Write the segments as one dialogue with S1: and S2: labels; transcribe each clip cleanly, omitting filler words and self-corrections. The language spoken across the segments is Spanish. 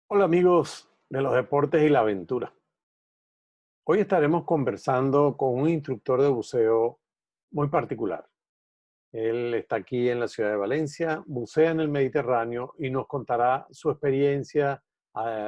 S1: Hola amigos de los deportes y la aventura. Hoy estaremos conversando con un instructor de buceo muy particular. Él está aquí en la ciudad de Valencia, bucea en el Mediterráneo y nos contará su experiencia,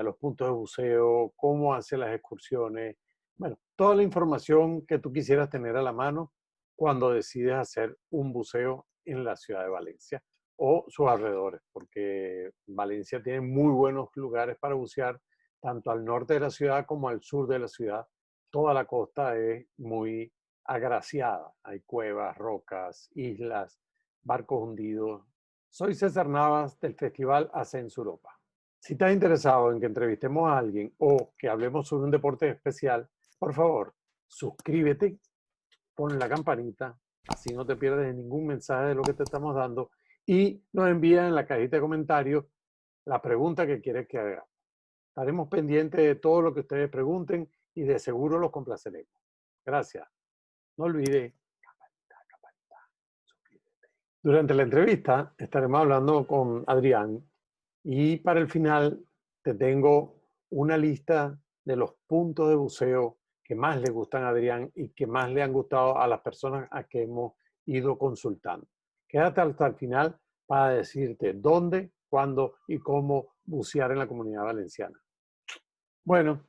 S1: los puntos de buceo, cómo hace las excursiones, bueno, toda la información que tú quisieras tener a la mano cuando decides hacer un buceo en la ciudad de Valencia o sus alrededores, porque Valencia tiene muy buenos lugares para bucear, tanto al norte de la ciudad como al sur de la ciudad. Toda la costa es muy agraciada. Hay cuevas, rocas, islas, barcos hundidos. Soy César Navas del Festival Ascenso Europa. Si estás interesado en que entrevistemos a alguien o que hablemos sobre un deporte especial, por favor, suscríbete, pon la campanita, así no te pierdes ningún mensaje de lo que te estamos dando y nos envía en la cajita de comentarios la pregunta que quieres que haga. Estaremos pendientes de todo lo que ustedes pregunten y de seguro los complaceremos. Gracias. No olvide campanita, campanita, suscríbete. Durante la entrevista estaremos hablando con Adrián y para el final te tengo una lista de los puntos de buceo que más le gustan a Adrián y que más le han gustado a las personas a que hemos ido consultando. Quédate hasta el final para decirte dónde, cuándo y cómo bucear en la Comunidad Valenciana. Bueno,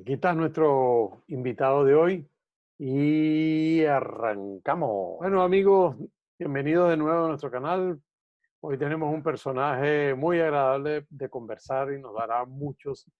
S1: aquí está nuestro invitado de hoy y arrancamos. Bueno, amigos, bienvenidos de nuevo a nuestro canal. Hoy tenemos un personaje muy agradable de conversar y nos dará muchos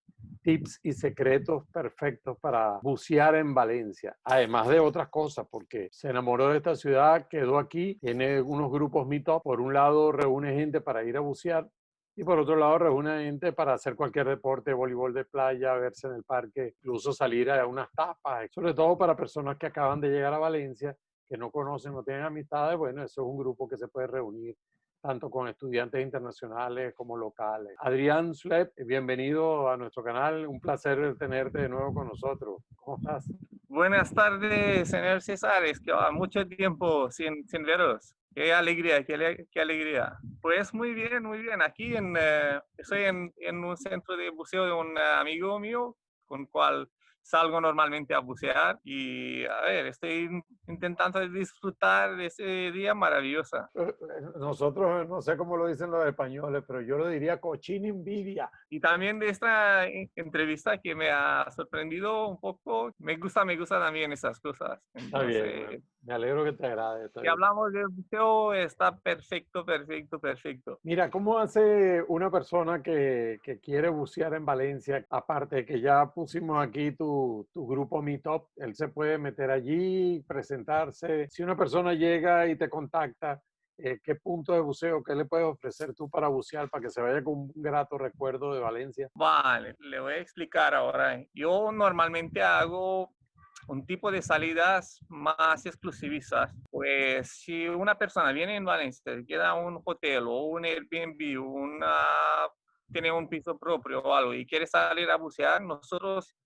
S1: tips y secretos perfectos para bucear en Valencia, además de otras cosas, porque se enamoró de esta ciudad, quedó aquí, tiene unos grupos meetup. Por un lado reúne gente para ir a bucear y por otro lado reúne gente para hacer cualquier deporte, voleibol de playa, verse en el parque, incluso salir a unas tapas, sobre todo para personas que acaban de llegar a Valencia, que no conocen, no tienen amistades. Bueno, eso es un grupo que se puede reunir tanto con estudiantes internacionales como locales. Adrián Schlepp, bienvenido a nuestro canal. Un placer tenerte de nuevo con nosotros. ¿Cómo estás?
S2: Buenas tardes, señor César. Es que mucho tiempo sin veros. Qué alegría, qué alegría. Pues muy bien, muy bien. Aquí estoy en un centro de buceo de un amigo mío con cual salgo normalmente a bucear y a ver, estoy intentando disfrutar de ese día maravilloso.
S1: Nosotros, no sé cómo lo dicen los españoles, pero yo lo diría cochina envidia.
S2: Y también de esta entrevista que me ha sorprendido un poco, me gusta también esas cosas.
S1: Está bien,
S2: Entonces,
S1: me alegro que te agrade. Está
S2: si
S1: bien.
S2: hablamos de buceo, está perfecto, perfecto, perfecto.
S1: Mira, ¿cómo hace una persona que quiere bucear en Valencia? Aparte de que ya pusimos aquí tu grupo Meetup, él se puede meter allí, presentarse. Si una persona llega y te contacta, ¿qué punto de buceo, qué le puedes ofrecer tú para bucear, para que se vaya con un grato recuerdo de Valencia?
S2: Vale, le voy a explicar ahora. Yo normalmente hago un tipo de salidas más exclusivistas. Pues si una persona viene en Valencia, se queda en un hotel o un Airbnb, tiene un piso propio o algo y quiere salir a bucear, nosotros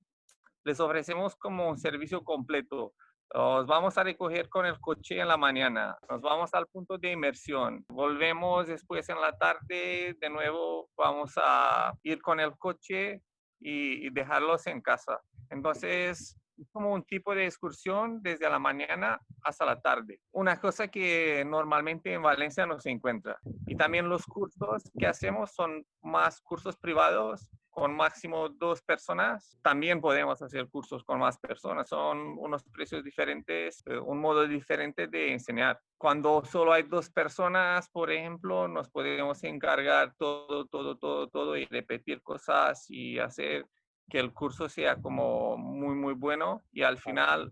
S2: les ofrecemos como un servicio completo. Os vamos a recoger con el coche en la mañana, nos vamos al punto de inmersión, volvemos después en la tarde, de nuevo vamos a ir con el coche y dejarlos en casa. Entonces, es como un tipo de excursión desde la mañana hasta la tarde. Una cosa que normalmente en Valencia no se encuentra. Y también los cursos que hacemos son más cursos privados con máximo 2 personas. También podemos hacer cursos con más personas. Son unos precios diferentes, un modo diferente de enseñar. Cuando solo hay 2 personas, por ejemplo, nos podemos encargar todo y repetir cosas y hacer que el curso sea como muy, muy bueno y al final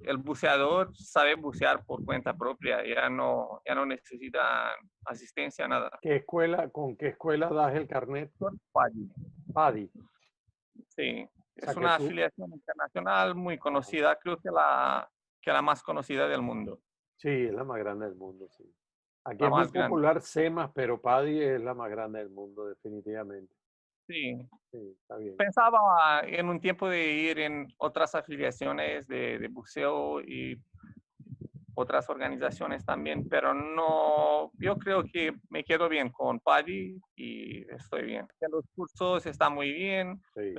S2: el buceador sabe bucear por cuenta propia, ya no necesita asistencia, nada.
S1: Con qué escuela das el carnet?
S2: Son PADI.
S1: PADI.
S2: Sí,
S1: O sea
S2: es
S1: que
S2: una
S1: tú,
S2: afiliación internacional muy
S1: ajá.
S2: conocida, creo que la más conocida del mundo,
S1: Sí, es la más grande del mundo, sí. Aquí
S2: la
S1: es muy
S2: más grande.
S1: popular SEMAS, pero PADI es la más grande del mundo, definitivamente.
S2: Sí,
S1: Sí, está bien.
S2: pensaba en un tiempo de ir en otras afiliaciones de buceo y otras organizaciones también, pero no, yo creo que me quedo bien con PADI y estoy bien. Los cursos están muy bien,
S1: Sí.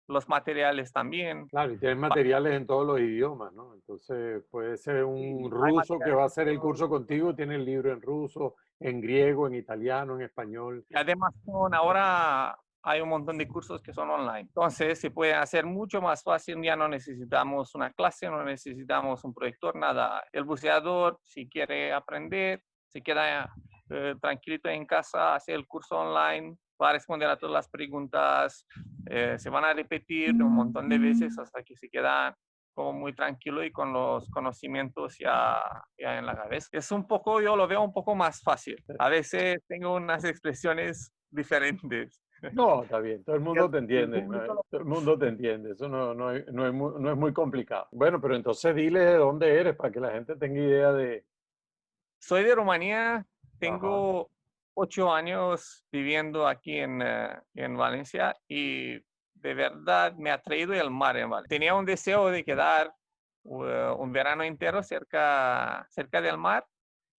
S2: los materiales también.
S1: Claro, y tienen materiales en todos los idiomas, ¿no? Entonces puede ser
S2: Sí,
S1: un
S2: hay
S1: ruso que va a
S2: materiales
S1: hacer el curso contigo, tiene el libro en ruso, en griego, en italiano, en español.
S2: y además ahora hay un montón de cursos que son online. Entonces se puede hacer mucho más fácil, ya no necesitamos una clase, no necesitamos un proyector, nada. El buceador, si quiere aprender, se queda tranquilito en casa, hace el curso online, va a responder a todas las preguntas, se van a repetir un montón de veces hasta que se queda como muy tranquilo y con los conocimientos ya en la cabeza. Es un poco, yo lo veo un poco más fácil. A veces tengo unas expresiones diferentes.
S1: No, está bien, todo el
S2: Y el,
S1: mundo te
S2: y el
S1: entiende, ¿no?
S2: público
S1: Todo el mundo te entiende, eso no es muy complicado. Bueno, pero entonces dile de dónde eres para que la gente tenga idea de...
S2: Soy de Rumanía,
S1: Ajá,
S2: tengo 8 años viviendo aquí en Valencia y de verdad me ha traído el mar en Valencia. Tenía un deseo de quedar un verano entero cerca del mar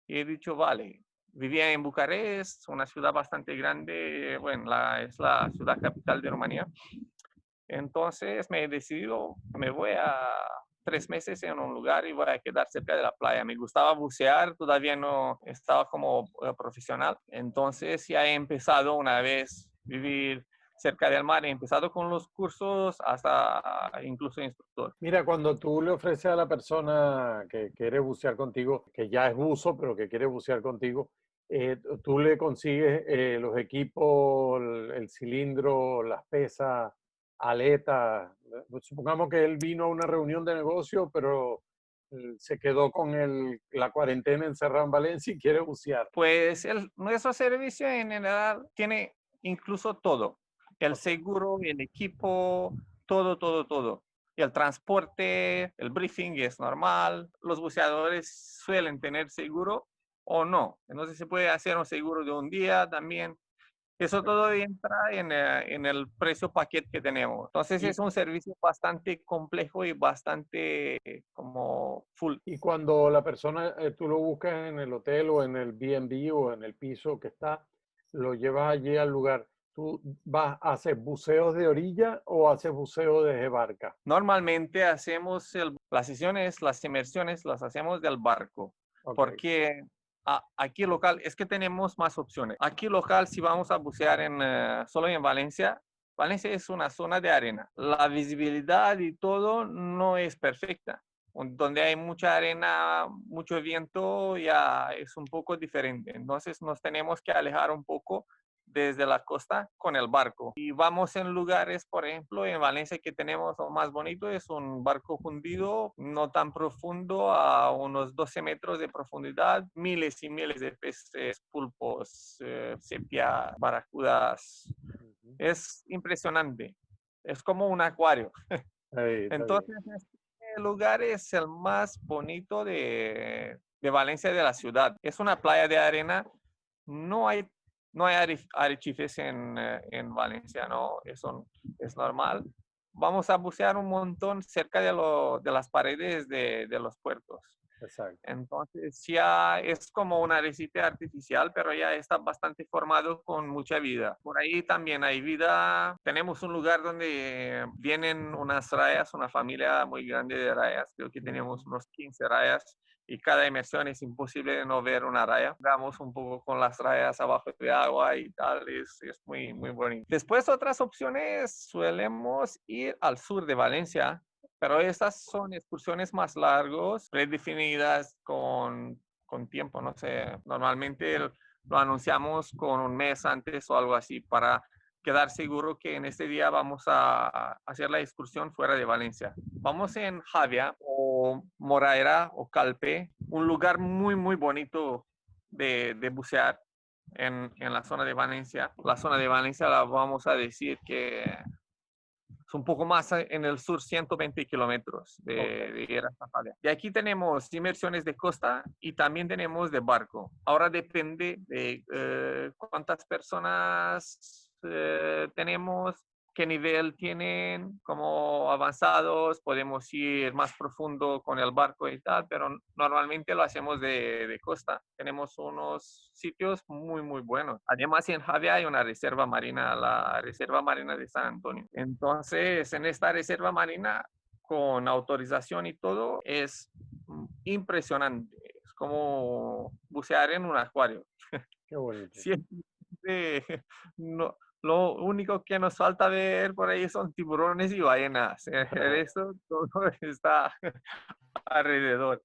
S2: y he dicho, vale, vivía en Bucarest, una ciudad bastante grande, bueno, es la ciudad capital de Rumanía. Entonces me he decidido, me voy a 3 meses en un lugar y voy a quedar cerca de la playa. Me gustaba bucear, todavía no estaba como profesional. Entonces ya he empezado una vez vivir cerca del mar, he empezado con los cursos hasta incluso instructor.
S1: mira, cuando tú le ofreces a la persona que quiere bucear contigo, que ya es buzo, pero que quiere bucear contigo, tú le consigues los equipos, el cilindro, las pesas, aletas. Supongamos que él vino a una reunión de negocio, pero se quedó con la cuarentena encerrado en Valencia y quiere bucear.
S2: Pues nuestro servicio en general tiene incluso todo. El
S1: Ok.
S2: seguro, el equipo, todo, todo, todo. Y el transporte, el briefing es normal. Los buceadores suelen tener seguro o no. Entonces se puede hacer un seguro de un día también. Eso todo entra en el precio paquete que tenemos. Entonces
S1: Y,
S2: es un servicio bastante complejo y bastante como full.
S1: y cuando la persona, tú lo buscas en el hotel o en el B&B o en el piso que está, lo llevas allí al lugar. ¿Tú vas a hacer buceos de orilla o haces buceo desde barca?
S2: Normalmente hacemos las sesiones, las inmersiones, las hacemos del barco,
S1: Ok,
S2: porque aquí local es que tenemos más opciones. Aquí local, si vamos a bucear solo en Valencia, Valencia es una zona de arena. La visibilidad y todo no es perfecta. Donde hay mucha arena, mucho viento, ya es un poco diferente. Entonces nos tenemos que alejar un poco desde la costa con el barco. Y vamos en lugares, por ejemplo, en Valencia que tenemos lo más bonito, es un barco hundido, no tan profundo, a unos 12 metros de profundidad, miles y miles de peces, pulpos, sepia, barracudas.
S1: ujú.
S2: Es impresionante. Es como un acuario.
S1: Ahí, está bien.
S2: Entonces, este lugar es el más bonito de Valencia, de la ciudad. Es una playa de arena. No hay, no hay arrecifes en Valencia, ¿no? Eso es normal. Vamos a bucear un montón cerca de las paredes de los puertos.
S1: Exacto.
S2: Entonces ya es como un arrecife artificial, pero ya está bastante formado con mucha vida. Por ahí también hay vida. Tenemos un lugar donde vienen unas rayas, una familia muy grande de rayas. Creo que tenemos
S1: Ujú.
S2: unos 15 rayas y cada inmersión es imposible de no ver una raya. Damos un poco con las rayas abajo de agua y tal, es muy, muy bonito. Después otras opciones, solemos ir al sur de Valencia, pero estas son excursiones más largos, predefinidas con tiempo, no sé. Normalmente lo anunciamos con un mes antes o algo así para quedar seguro que en este día vamos a hacer la excursión fuera de Valencia. Vamos en Javia o Moraera o Calpe, un lugar muy, muy bonito de bucear en la zona de Valencia. La zona de Valencia la vamos a decir que es un poco más en el sur, 120 kilómetros
S1: Ok,
S2: de Irarrázaval. Y aquí tenemos inmersiones de costa y también tenemos de barco. Ahora depende de cuántas personas tenemos, qué nivel tienen, cómo avanzados, podemos ir más profundo con el barco y tal, pero normalmente lo hacemos de costa. Tenemos unos sitios muy, muy buenos. Además, en Javia hay una reserva marina, la Reserva Marina de San Antonio. Entonces, en esta reserva marina, con autorización y todo, es impresionante. Es como bucear en un acuario.
S1: Qué bonito.
S2: Siempre, no, lo único que nos falta ver por ahí son tiburones y ballenas. Eso todo está alrededor.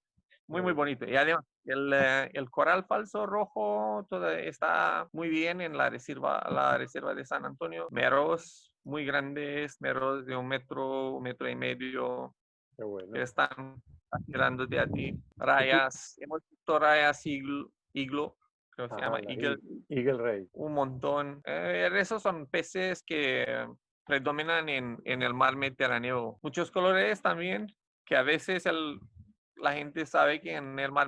S2: Muy, muy bonito. Y además, el coral falso rojo todo está muy bien en la reserva de San Antonio. Meros muy grandes, meros de 1 metro, 1 metro y medio,
S1: Qué bueno.
S2: que están mirando de a ti. Rayas, hemos visto rayas iglo, creo que se llama
S1: La
S2: eagle,
S1: Eagle Ray.
S2: un montón. Esos son peces que predominan en el mar Mediterráneo. Muchos colores también, que a veces la gente sabe que en el mar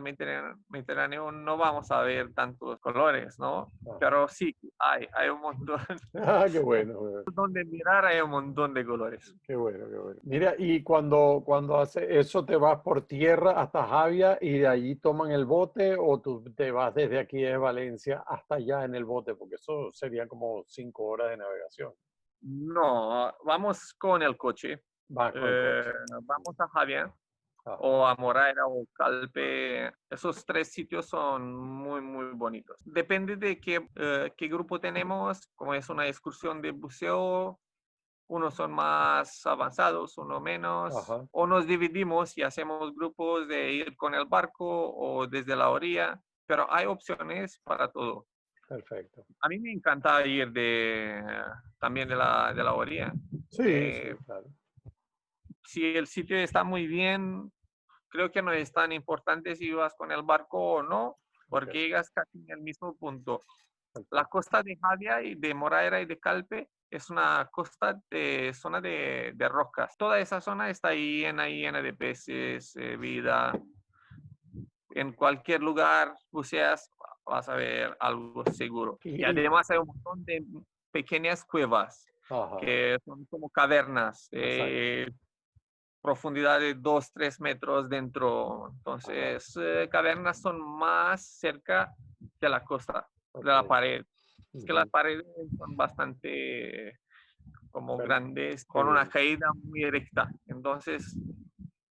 S2: Mediterráneo no vamos a ver tantos colores, ¿no?
S1: Ajá.
S2: Pero sí, hay un montón.
S1: Qué bueno.
S2: Donde mirar hay un montón de colores.
S1: Qué bueno, qué bueno. Mira, y cuando hace eso, ¿te vas por tierra hasta Javia y de allí toman el bote o tú te vas desde aquí de Valencia hasta allá en el bote? Porque eso sería como 5 horas de navegación.
S2: No, vamos con el coche.
S1: Vas con el
S2: Eh,
S1: coche.
S2: Vamos a Javier
S1: Ajá.
S2: o a Moraira o Calpe. Esos tres sitios son muy, muy bonitos. Depende de qué grupo tenemos, como es una excursión de buceo, unos son más avanzados, uno menos,
S1: Ajá.
S2: o nos dividimos y hacemos grupos de ir con el barco o desde la orilla, pero hay opciones para todo.
S1: Perfecto.
S2: A mí me encanta ir también de la orilla.
S1: Sí, sí,
S2: Eh,
S1: claro.
S2: si el sitio está muy bien, creo que no es tan importante si vas con el barco o no,
S1: Ok,
S2: porque llegas casi en el mismo punto. La
S1: perfecto.
S2: costa de Javia y de Moraira y de Calpe es una costa de zona de rocas. Toda esa zona está llena de peces, vida. En cualquier lugar buceas, vas a ver algo seguro. Y
S1: Y,
S2: además hay un montón de pequeñas cuevas
S1: ajá,
S2: que son como cavernas,
S1: exacto.
S2: profundidad de 2, 3 metros dentro.
S1: Ajá,
S2: Entonces, cavernas son más cerca de la costa, de
S1: ok.
S2: la pared. Es que las
S1: Ujú.
S2: paredes son bastante como
S1: Bueno,
S2: grandes,
S1: qué
S2: con una
S1: bien.
S2: caída muy directa. Entonces,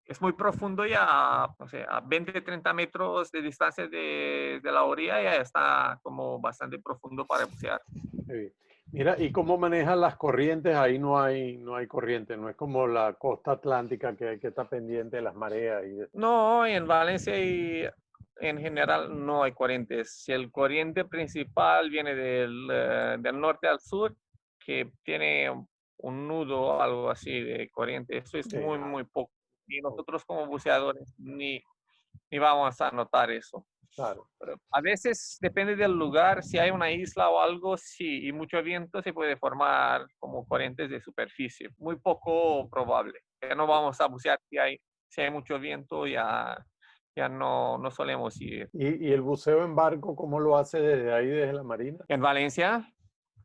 S2: es muy profundo ya, o sea, a 20, 30 metros de distancia de la orilla ya está como bastante profundo para bucear.
S1: Qué bien. Mira, ¿y cómo manejan las corrientes? Ahí no hay corriente, no es como la costa atlántica que hay que estar pendiente de las mareas y de...
S2: No, en Valencia y en general no hay corrientes. Si el corriente principal viene del norte al sur, que tiene un nudo o algo así de corriente, eso es
S1: Sí,
S2: muy, muy poco. Y
S1: oh,
S2: nosotros como buceadores ni vamos a notar eso.
S1: claro,
S2: Pero a veces depende del lugar, si hay una isla o algo, sí, y mucho viento se puede formar como corrientes de superficie. Muy poco probable. Ya no vamos a bucear si hay mucho viento, ya no solemos ir.
S1: y el buceo en barco, ¿cómo lo hace desde ahí, desde la marina?
S2: En Valencia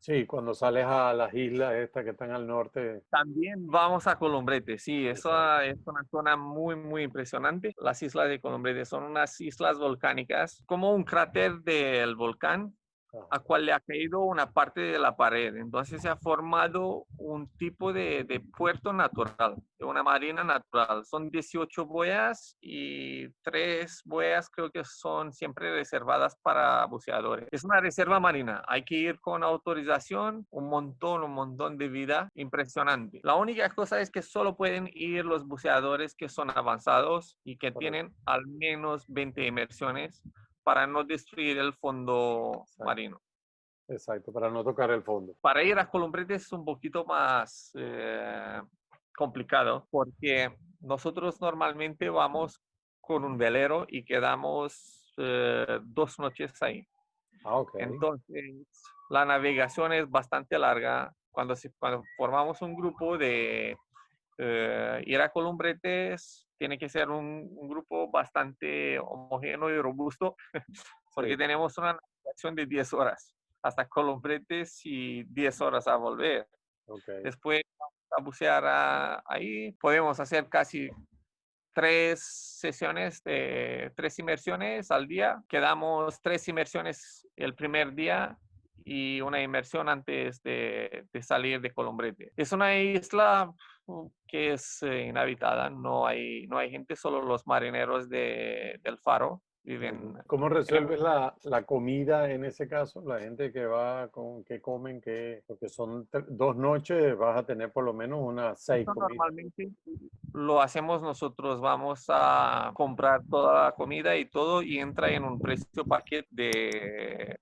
S1: Sí, cuando sales a las islas estas que están al norte.
S2: también vamos a Colombrete, sí, eso
S1: Exacto.
S2: es una zona muy, muy impresionante. Las islas de Colombrete son unas islas volcánicas, como un cráter del volcán a
S1: Ajá,
S2: cual le ha caído una parte de la pared. Entonces se ha formado un tipo de puerto natural, de una marina natural. Son 18 boyas y 3 boyas creo que son siempre reservadas para buceadores. Es una reserva marina, hay que ir con autorización, un montón de vida, impresionante. La única cosa es que solo pueden ir los buceadores que son avanzados y que
S1: correcto.
S2: tienen al menos 20 inmersiones para no destruir el fondo
S1: Exacto.
S2: marino.
S1: Exacto, para no tocar el fondo.
S2: Para ir a Columbretes es un poquito más complicado porque nosotros normalmente vamos con un velero y quedamos 2 noches ahí.
S1: Ah, ok.
S2: Entonces, la navegación es bastante larga. Cuando formamos un grupo de ir a Columbretes, tiene que ser un grupo bastante homogéneo y robusto porque
S1: Sí,
S2: tenemos una navegación de 10 horas hasta Columbretes y 10 horas a volver.
S1: Ok.
S2: Después vamos a bucear ahí. Podemos hacer casi 3 sesiones de 3 inmersiones al día. Quedamos 3 inmersiones el primer día y una inmersión antes de salir de Colombrete. Es una isla que es inhabitada, no hay gente, solo los marineros del faro viven
S1: ¿Cómo
S2: en el.
S1: resuelves la comida en ese caso? La gente que va con qué comen, qué, porque son 2 noches, vas a tener por lo menos unas 6 comidas.
S2: Normalmente lo hacemos nosotros, vamos a comprar toda la comida y todo y entra en un precio paquete de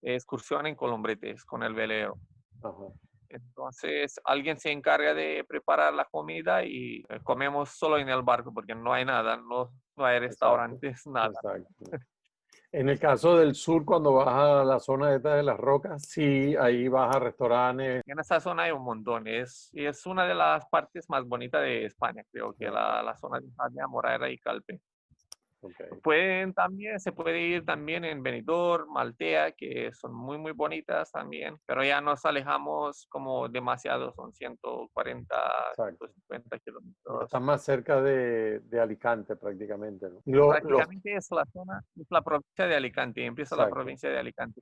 S2: excursión en Colombretes con el velero.
S1: Ajá,
S2: Entonces, alguien se encarga de preparar la comida y comemos solo en el barco porque no hay nada, no hay
S1: exacto,
S2: restaurantes, nada.
S1: exacto. En el caso del sur, cuando vas a la zona esta de las rocas, sí, ahí vas a restaurantes.
S2: En esa zona hay un montón, es una de las partes más bonitas de España, creo que
S1: Ah,
S2: la zona de España, Morera y Calpe.
S1: ok,
S2: Se puede ir también en Benidorm, Maltea, que son muy, muy bonitas también, pero ya nos alejamos como demasiado, son 140,
S1: exacto.
S2: 150
S1: Ya
S2: kilómetros.
S1: estás más cerca de Alicante prácticamente, ¿no?
S2: Prácticamente es la zona, es la provincia de Alicante, empieza la
S1: Exacto.
S2: provincia de Alicante.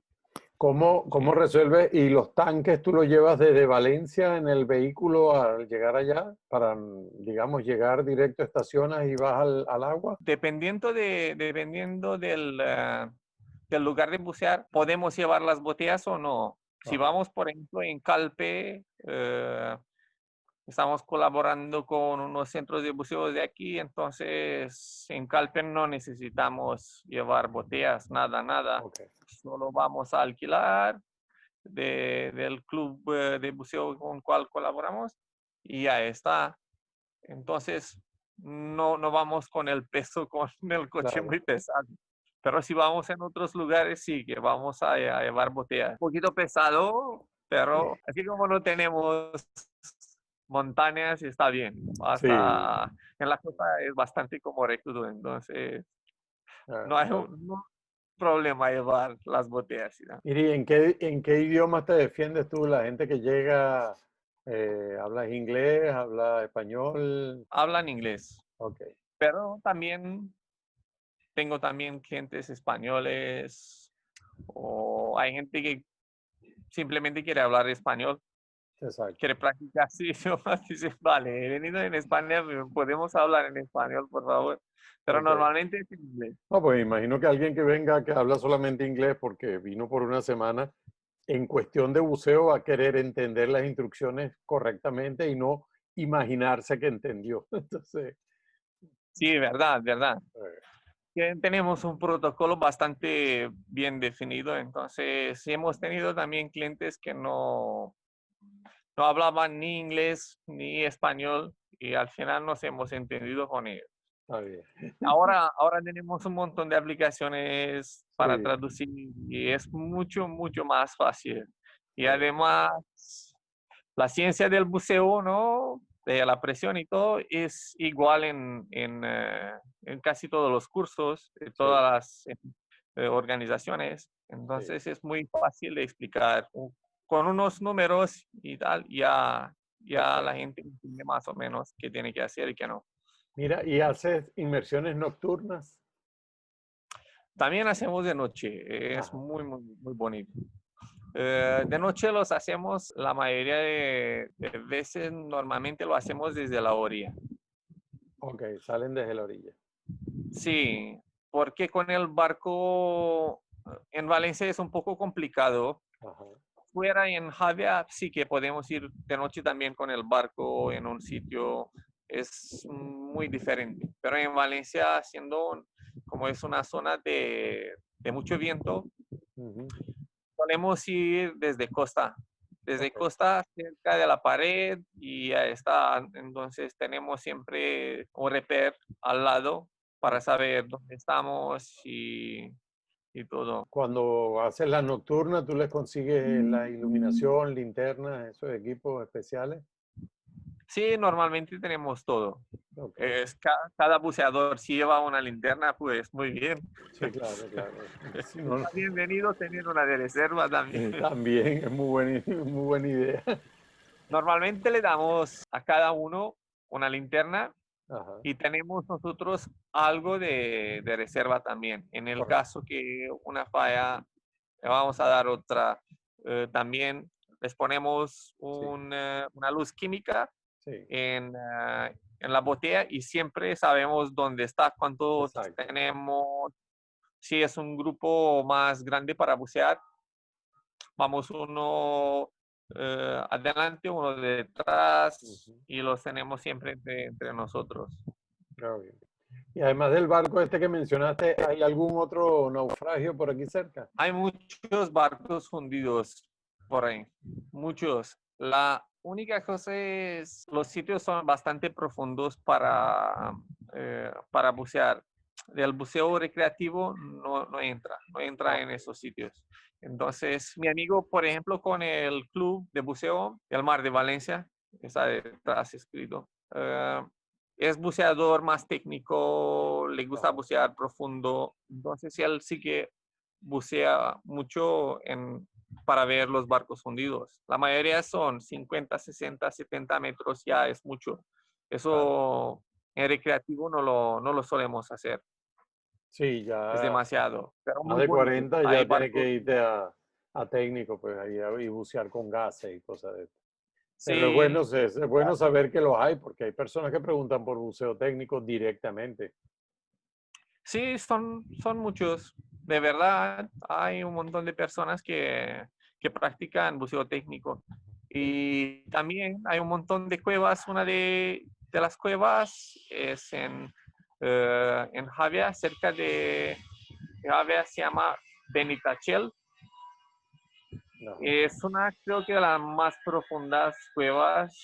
S1: ¿Cómo
S2: Sí.
S1: resuelves? ¿Y los tanques tú los llevas desde Valencia en el vehículo al llegar allá para, digamos, llegar directo a estaciones y vas al agua?
S2: Dependiendo del lugar de bucear, podemos llevar las botellas o no. Si
S1: Ajá,
S2: vamos, por ejemplo, en Calpe, estamos colaborando con unos centros de buceo de aquí, entonces en Calpe no necesitamos llevar botellas, nada.
S1: ok.
S2: Solo vamos a alquilar del club de buceo con el cual colaboramos y ya está. Entonces, no vamos con el peso, con el coche
S1: Claro,
S2: muy pesado. Pero si vamos en otros lugares, sí, que vamos a llevar botellas. Un poquito pesado,
S1: sí,
S2: pero aquí como no tenemos montañas, está bien.
S1: sí,
S2: Hasta en la costa es bastante como recto, entonces
S1: ah,
S2: no hay
S1: ah.
S2: un problema llevar las botellas. ¿No?
S1: Miri, ¿en qué idiomas te defiendes tú? La gente que llega, ¿hablas inglés, habla español?
S2: Hablan inglés,
S1: Ok,
S2: pero también tengo también clientes españoles o hay gente que simplemente quiere hablar español,
S1: exacto.
S2: quiere practicar su idioma, dice, vale, he venido en España, podemos hablar en español, por favor. Pero
S1: Ok.
S2: normalmente es en inglés.
S1: No, pues imagino que alguien que venga que habla solamente inglés porque vino por una semana, en cuestión de buceo va a querer entender las instrucciones correctamente y no imaginarse que entendió. Entonces,
S2: Sí, verdad.
S1: eh,
S2: Tenemos un protocolo bastante bien definido, entonces sí hemos tenido también clientes que no hablaban ni inglés ni español y al final nos hemos entendido con ellos.
S1: está bien.
S2: Ahora tenemos un montón de aplicaciones para
S1: Sí,
S2: traducir y es mucho más fácil. Y
S1: sí,
S2: además, la ciencia del buceo, ¿no? De la presión y todo, es igual en casi todos los cursos, de
S1: sí,
S2: todas las organizaciones.
S1: sí.
S2: Entonces es muy fácil de explicar. Con unos números y tal, ya la
S1: Perfecto.
S2: gente entiende más o menos qué tiene que hacer y qué no.
S1: Mira, ¿y haces inmersiones nocturnas?
S2: También hacemos de noche, es
S1: Ajá.
S2: muy bonito. De noche los hacemos, la mayoría de veces normalmente lo hacemos desde la orilla.
S1: Ok, salen desde la orilla.
S2: Sí, porque con el barco en Valencia es un poco complicado.
S1: Ajá.
S2: Fuera en Javia sí que podemos ir de noche también con el barco en un sitio, es muy diferente. Pero en Valencia, siendo como es una zona de mucho viento,
S1: Ujú.
S2: solemos ir desde costa,
S1: Ok,
S2: cerca de la pared y ya está. Entonces tenemos siempre un reper al lado para
S1: ok.
S2: saber dónde estamos y todo.
S1: Cuando haces la nocturna, tú les consigues la iluminación, linternas, esos equipos especiales.
S2: Sí, normalmente tenemos todo.
S1: Ok.
S2: Cada buceador si lleva una linterna, pues muy bien.
S1: Sí, claro, claro. Si no,
S2: Está bienvenido tener una de reserva también.
S1: también es muy buena idea.
S2: Normalmente le damos a cada uno una linterna
S1: Ajá,
S2: y tenemos nosotros algo de reserva también. En el
S1: correcto.
S2: caso que una falla, le vamos a dar otra. También les ponemos
S1: Sí,
S2: una luz química
S1: sí,
S2: en la botella y siempre sabemos dónde está, cuántos
S1: exacto.
S2: tenemos. Si es un grupo más grande para bucear, vamos uno adelante, uno detrás
S1: Ujú,
S2: y los tenemos siempre entre nosotros.
S1: ah, bien. Y además del barco este que mencionaste, ¿hay algún otro naufragio por aquí cerca?
S2: Hay muchos barcos hundidos por ahí, muchos. La única cosa es, los sitios son bastante profundos para bucear. El buceo recreativo no entra en
S1: Ok,
S2: esos sitios. Entonces, mi amigo, por ejemplo, con el club de buceo del Mar de Valencia, está detrás escrito, es buceador más técnico, le gusta
S1: ajá,
S2: bucear profundo. Entonces, él sí que bucea mucho para ver los barcos hundidos. La mayoría son 50, 60, 70 metros, ya es mucho.
S1: claro.
S2: Eso en recreativo no lo solemos hacer,
S1: Sí,
S2: es
S1: ya
S2: demasiado, pero
S1: más
S2: muy
S1: de
S2: bonito.
S1: 40
S2: Hay
S1: ya tiene
S2: barcos,
S1: que irte a técnico, pues ahí y bucear con gases y cosas de eso. Pero
S2: sí,
S1: es bueno saber que los hay, porque hay personas que preguntan por buceo técnico directamente.
S2: sí, son muchos. De verdad, hay un montón de personas que practican buceo técnico.
S1: Sí,
S2: Y también hay un montón de cuevas. Una de las cuevas es en Javia, cerca de Javia, se llama Benitachel.
S1: ajá,
S2: Es creo que de las más profundas cuevas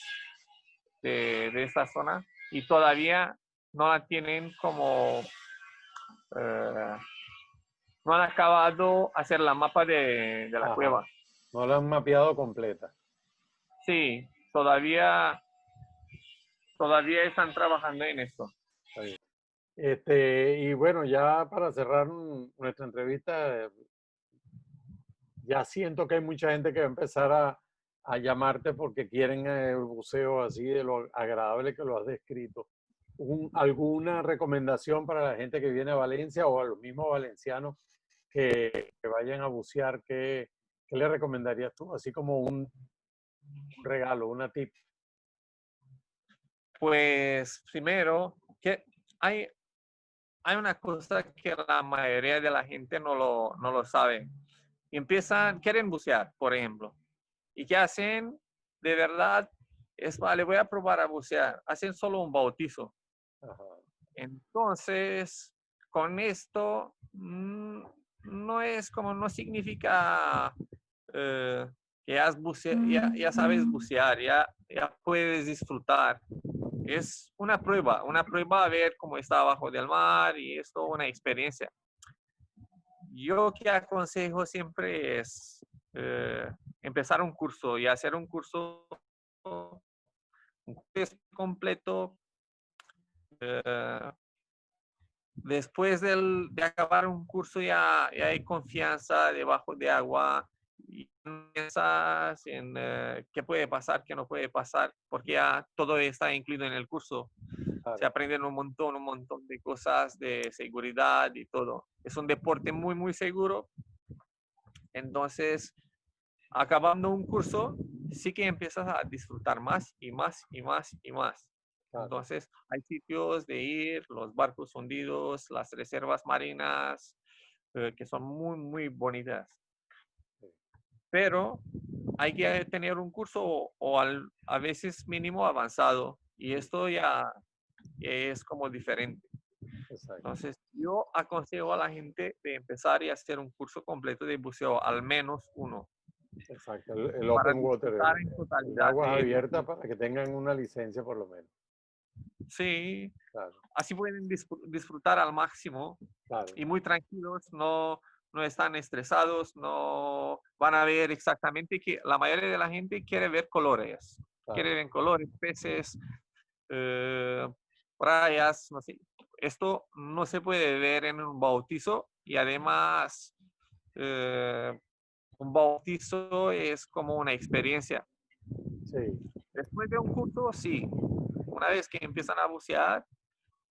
S2: de esta zona y todavía no la tienen eh, no han acabado hacer la mapa de la
S1: ajá.
S2: cueva.
S1: No la han mapeado completa.
S2: Sí, todavía están trabajando en esto.
S1: Está bien. Y bueno, ya para cerrar nuestra entrevista, ya siento que hay mucha gente que va a empezar a llamarte porque quieren el buceo así de lo agradable que lo has descrito. ¿Alguna recomendación para la gente que viene a Valencia o a los mismos valencianos que vayan a bucear? ¿Qué le recomendarías tú? Así como un regalo, una tip.
S2: Pues primero, que hay, hay una cosa que la mayoría de la gente no lo sabe. Quieren bucear, por ejemplo. ¿Y qué hacen? De verdad, vale, voy a probar a bucear. Hacen solo un bautizo.
S1: Ajá,
S2: Entonces, con esto, no significa eh, que ya sabes bucear, ya puedes disfrutar. Es una prueba a ver cómo está abajo del mar y esto una experiencia. Yo que aconsejo siempre es empezar un curso y hacer un curso completo. eh, Después de acabar un curso ya hay confianza debajo de agua y piensas en qué puede pasar, qué no puede pasar, porque ya todo está incluido en el curso. Se
S1: claro.
S2: aprenden un montón de cosas de seguridad y todo. Es un deporte muy, muy seguro. Entonces, acabando un curso, sí que empiezas a disfrutar más y más y más y más.
S1: Claro.
S2: Entonces, hay sitios de ir, los barcos hundidos, las reservas marinas, que son muy, muy bonitas.
S1: Sí,
S2: Pero hay que tener un curso a veces mínimo avanzado y esto ya es como diferente.
S1: exacto.
S2: Entonces, yo aconsejo a la gente de empezar y hacer un curso completo de buceo, al menos uno,
S1: Exacto. El
S2: para
S1: open water,
S2: disfrutar en
S1: el de
S2: totalidad
S1: aguas
S2: de él.
S1: abiertas para que tengan una licencia por lo menos.
S2: Sí,
S1: Claro,
S2: así pueden disfrutar al máximo
S1: claro,
S2: y muy tranquilos, no están estresados, no van a ver exactamente que la mayoría de la gente
S1: claro.
S2: quiere ver colores, peces, eh, rayas, no sé. Esto no se puede ver en un bautizo y además un bautizo es como una experiencia.
S1: Sí,
S2: Después de un curso, sí. Una vez que empiezan a bucear,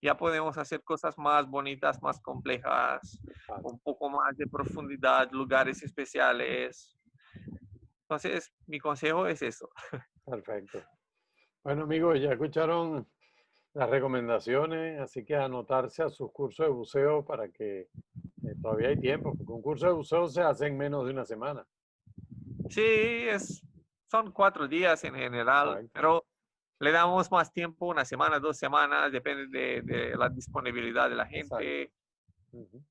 S2: ya podemos hacer cosas más bonitas, más complejas,
S1: vale,
S2: un poco más de profundidad, lugares especiales. Entonces, mi consejo es eso.
S1: perfecto. Bueno, amigos, ya escucharon las recomendaciones, así que anotarse a sus cursos de buceo para que todavía hay tiempo, porque un curso de buceo se hace en menos de una semana.
S2: Sí, son 4 días en general,
S1: Exacto,
S2: pero le damos más tiempo, una semana, 2 semanas, depende de la disponibilidad de la
S1: exacto.
S2: gente.
S1: Ujú.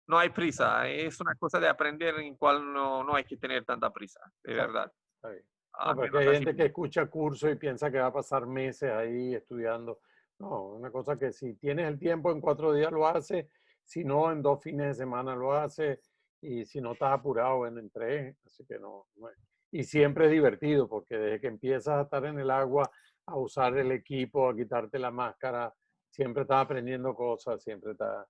S2: No hay
S1: Ah,
S2: prisa, es una cosa de aprender en cual no hay que tener tanta prisa, de
S1: exacto,
S2: verdad.
S1: está bien. No,
S2: Al
S1: pero es que
S2: menos
S1: hay
S2: así.
S1: gente que escucha cursos y piensa que va a pasar meses ahí estudiando. No, una cosa que si tienes el tiempo en 4 días lo hace, si no en 2 fines de semana lo hace, y si no estás apurado, bueno, en tres, así que y siempre es divertido porque desde que empiezas a estar en el agua, a usar el equipo, a quitarte la máscara, siempre estás aprendiendo cosas, siempre estás...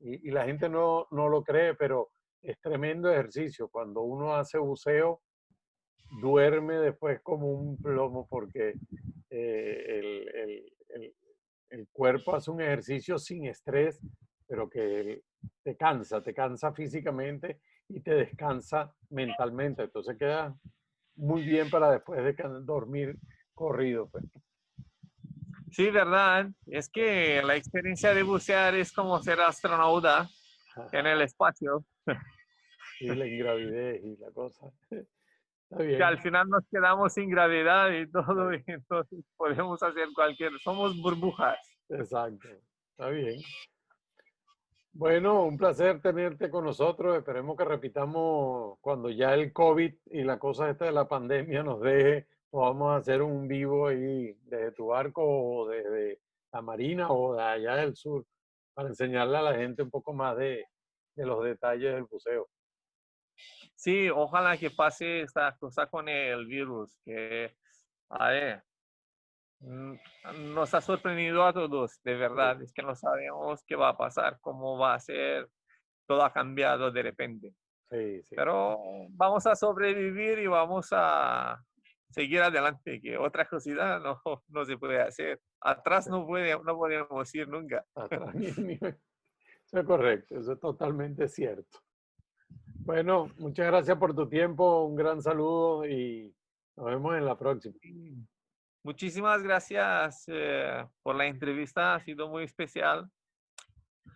S1: Y la gente no lo cree, pero es tremendo ejercicio. Cuando uno hace buceo, duerme después como un plomo porque el cuerpo hace un ejercicio sin estrés, pero que te cansa físicamente y te descansa mentalmente. Entonces queda muy bien para después de dormir corrido, pues.
S2: Sí, verdad. Es que la experiencia de bucear es como ser astronauta en el espacio,
S1: Y la ingravidez y la cosa. Está
S2: que
S1: bien.
S2: al final nos quedamos sin gravedad y todo,
S1: Ahí.
S2: y entonces podemos hacer somos burbujas.
S1: Exacto. Está bien. Bueno, un placer tenerte con nosotros. Esperemos que repitamos cuando ya el COVID y la cosa esta de la pandemia nos deje, podamos hacer un vivo ahí desde tu barco o desde la marina o de allá del sur para enseñarle a la gente un poco más de los detalles del buceo.
S2: Sí, ojalá que pase esta cosa con el virus, que, a ver, mm, nos ha sorprendido a todos, de
S1: Sí,
S2: verdad. Es que no sabemos qué va a pasar, cómo va a ser, todo ha cambiado de repente.
S1: sí, sí.
S2: Pero vamos a sobrevivir y vamos a seguir adelante, que otra cosita no se puede hacer. Atrás no podemos ir nunca.
S1: Atrás eso es correcto, eso es totalmente cierto. Bueno, muchas gracias por tu tiempo, un gran saludo y nos vemos en la próxima.
S2: Mm. Muchísimas gracias por la entrevista, ha sido muy especial.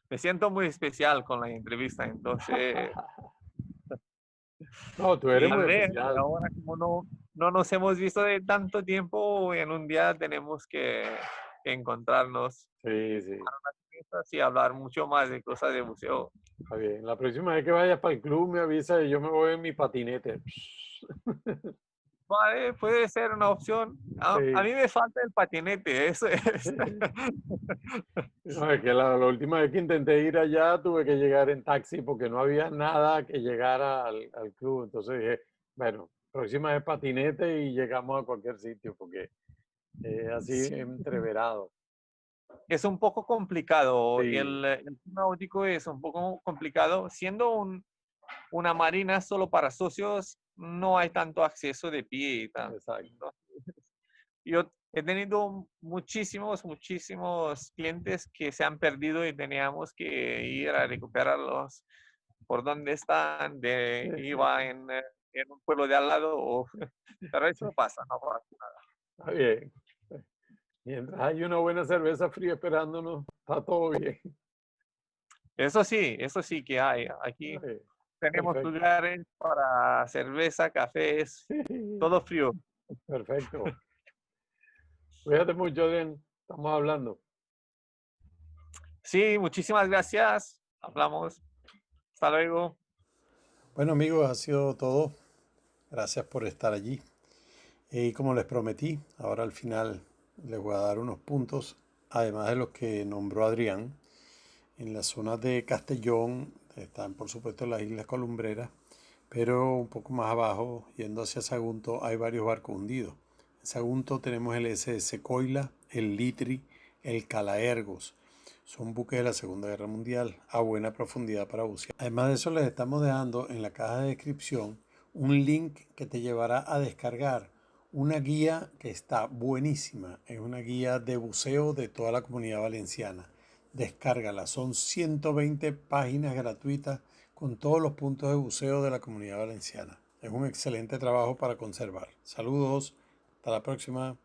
S2: Me siento muy especial con la entrevista, entonces,
S1: No, tú eres
S2: y tal
S1: muy
S2: vez
S1: especial.
S2: ahora como no nos hemos visto de tanto tiempo, en un día tenemos que encontrarnos
S1: Sí, sí.
S2: y hablar mucho más de cosas de museo.
S1: Está bien. La próxima vez que vayas para el club me avisa y yo me voy en mi patinete.
S2: Vale, puede ser una opción. A
S1: Sí.
S2: mí me falta el patinete, eso es.
S1: No, es que la última vez que intenté ir allá tuve que llegar en taxi porque no había nada que llegara al club. Entonces dije, bueno, próxima vez patinete y llegamos a cualquier sitio porque es así
S2: Sí,
S1: entreverado.
S2: es un poco complicado.
S1: Sí,
S2: El club náutico es un poco complicado. Siendo una marina solo para socios, no hay tanto acceso de pie y tal.
S1: exacto.
S2: Entonces, yo he tenido muchísimos clientes que se han perdido y teníamos que ir a recuperarlos por dónde están, iba en un pueblo de al lado, pero eso pasa, no pasa nada.
S1: Está bien. Mientras hay una buena cerveza fría esperándonos, está todo bien.
S2: Eso sí que hay. Aquí
S1: Está bien.
S2: tenemos
S1: Perfecto.
S2: lugares para cerveza, cafés, todo frío.
S1: Perfecto. Cuídate mucho, Adrián. Estamos hablando.
S2: Sí, muchísimas gracias. Hablamos. Hasta luego.
S1: Bueno amigos, ha sido todo. Gracias por estar allí. Y como les prometí, ahora al final les voy a dar unos puntos, además de los que nombró Adrián. En las zonas de Castellón están por supuesto las Islas Columbreras, pero un poco más abajo, yendo hacia Sagunto, hay varios barcos hundidos. En Sagunto tenemos el SS Coila, el Litri, el Calaergos. Son buques de la Segunda Guerra Mundial a buena profundidad para bucear. Además de eso, les estamos dejando en la caja de descripción un link que te llevará a descargar una guía que está buenísima. Es una guía de buceo de toda la Comunidad Valenciana. Descárgala. Son 120 páginas gratuitas con todos los puntos de buceo de la Comunidad Valenciana. Es un excelente trabajo para conservar. Saludos. Hasta la próxima.